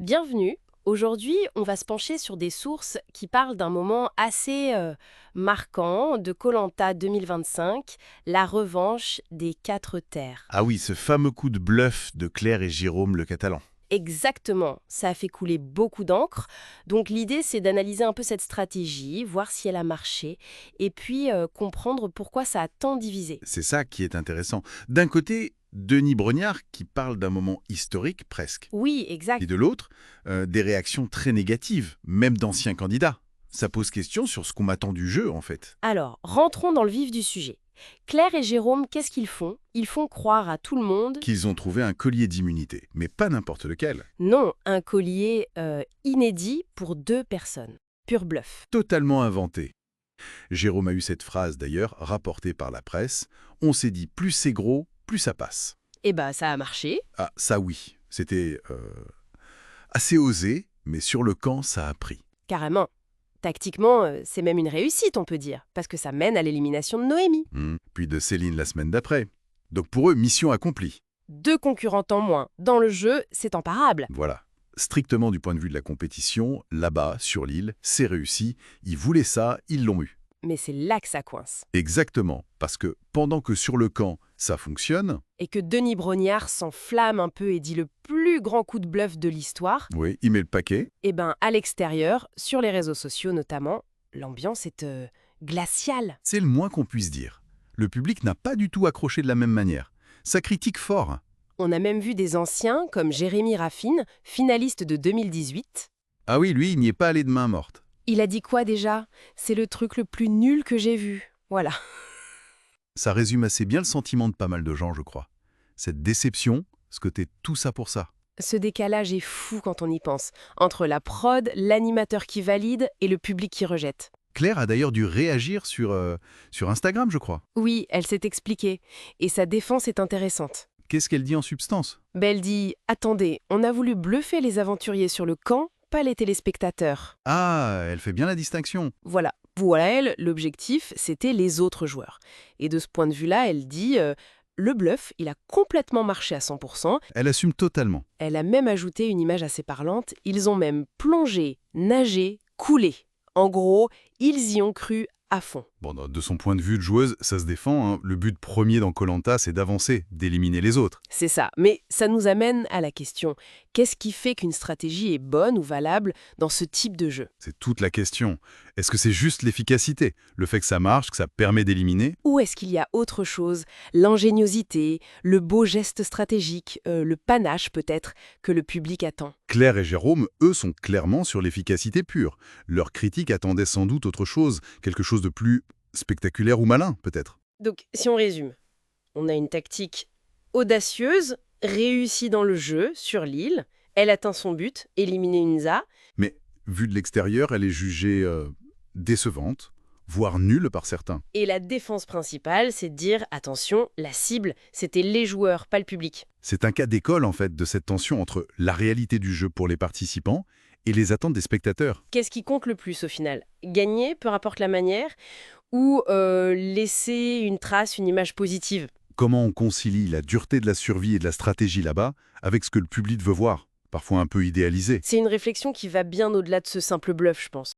Bienvenue. Aujourd'hui, on va se pencher sur des sources qui parlent d'un moment assez marquant de koh 2025, la revanche des quatre terres. Ah oui, ce fameux coup de bluff de Claire et Jérôme le Catalan. Exactement, ça a fait couler beaucoup d'encre. Donc l'idée, c'est d'analyser un peu cette stratégie, voir si elle a marché, et puis comprendre pourquoi ça a tant divisé. C'est ça qui est intéressant. D'un côté, Denis Brognard qui parle d'un moment historique presque. Oui, Et exact. de l'autre, des réactions très négatives, même d'anciens candidats. Ça pose question sur ce qu'on m'attend du jeu en fait. Alors, rentrons dans le vif du sujet. Claire et Jérôme, qu'est-ce qu'ils font? Ils font croire à tout le monde. Qu'ils ont trouvé un collier d'immunité, mais pas n'importe lequel. Non, un collier inédit pour deux personnes. Pur bluff. Totalement inventé. Jérôme a eu cette phrase d'ailleurs, rapportée par la presse. On s'est dit plus c'est gros, plus ça passe. Eh ben, ça a marché. Ah, ça oui. C'était assez osé, mais sur le camp, ça a pris. Carrément. Tactiquement, c'est même une réussite, on peut dire, parce que ça mène à l'élimination de Noémie. Puis de Céline la semaine d'après. Donc pour eux, mission accomplie. Deux concurrentes en moins. Dans le jeu, c'est imparable. Voilà. Strictement du point de vue de la compétition, là-bas, sur l'île, c'est réussi. Ils voulaient ça, ils l'ont eu. Mais c'est là que ça coince. Exactement. Parce que pendant que sur le camp, ça fonctionne, Et que Denis Brognard s'enflamme un peu et dit le plus grand coup de bluff de l'histoire, oui, il met le paquet. eh ben, à l'extérieur, sur les réseaux sociaux notamment, l'ambiance est glaciale. C'est le moins qu'on puisse dire. Le public n'a pas du tout accroché de la même manière. Ça critique fort. On a même vu des anciens, comme Jérémy Raffine, finaliste de 2018. Ah oui, lui, il n'y est pas allé de main morte. Il a dit quoi déjà? C'est le truc le plus nul que j'ai vu. Voilà. Ça résume assez bien le sentiment de pas mal de gens, je crois. Cette déception, ce que t'es tout ça pour ça. Ce décalage est fou quand on y pense, entre la prod, l'animateur qui valide et le public qui rejette. Claire a d'ailleurs dû réagir sur Instagram, je crois. Oui, elle s'est expliquée, et sa défense est intéressante. Qu'est-ce qu'elle dit en substance? Elle dit « Attendez, on a voulu bluffer les aventuriers sur le camp, pas les téléspectateurs. Ah, elle fait bien la distinction. » Voilà. Pour elle, l'objectif, c'était les autres joueurs. Et de ce point de vue-là, elle dit le bluff, il a complètement marché à 100%. Elle assume totalement. Elle a même ajouté une image assez parlante. Ils ont même plongé, nagé, coulé. En gros, ils y ont cru à fond. Bon, de son point de vue de joueuse, ça se défend, hein. Le but premier dans koh c'est d'avancer, d'éliminer les autres. C'est ça. Mais ça nous amène à la question, qu'est-ce qui fait qu'une stratégie est bonne ou valable dans ce type de jeu? C'est toute la question. Est-ce que c'est juste l'efficacité? Le fait que ça marche, que ça permet d'éliminer? Ou est-ce qu'il y a autre chose? L'ingéniosité, le beau geste stratégique, le panache peut-être, que le public attend? Claire et Jérôme, eux, sont clairement sur l'efficacité pure. Leur critique attendait sans doute autre chose, quelque chose de plus spectaculaire ou malin, peut-être. Donc, si on résume, on a une tactique audacieuse, réussie dans le jeu, sur l'île. Elle atteint son but, éliminer Inza. Mais, vue de l'extérieur, elle est jugée décevante, voire nulle par certains. Et la défense principale, c'est de dire, attention, la cible, c'était les joueurs, pas le public. C'est un cas d'école, en fait, de cette tension entre la réalité du jeu pour les participants et les attentes des spectateurs. Qu'est-ce qui compte le plus au final? Gagner, peu importe la manière, ou laisser une trace, une image positive? Comment on concilie la dureté de la survie et de la stratégie là-bas avec ce que le public veut voir, parfois un peu idéalisé. C'est une réflexion qui va bien au-delà de ce simple bluff, je pense.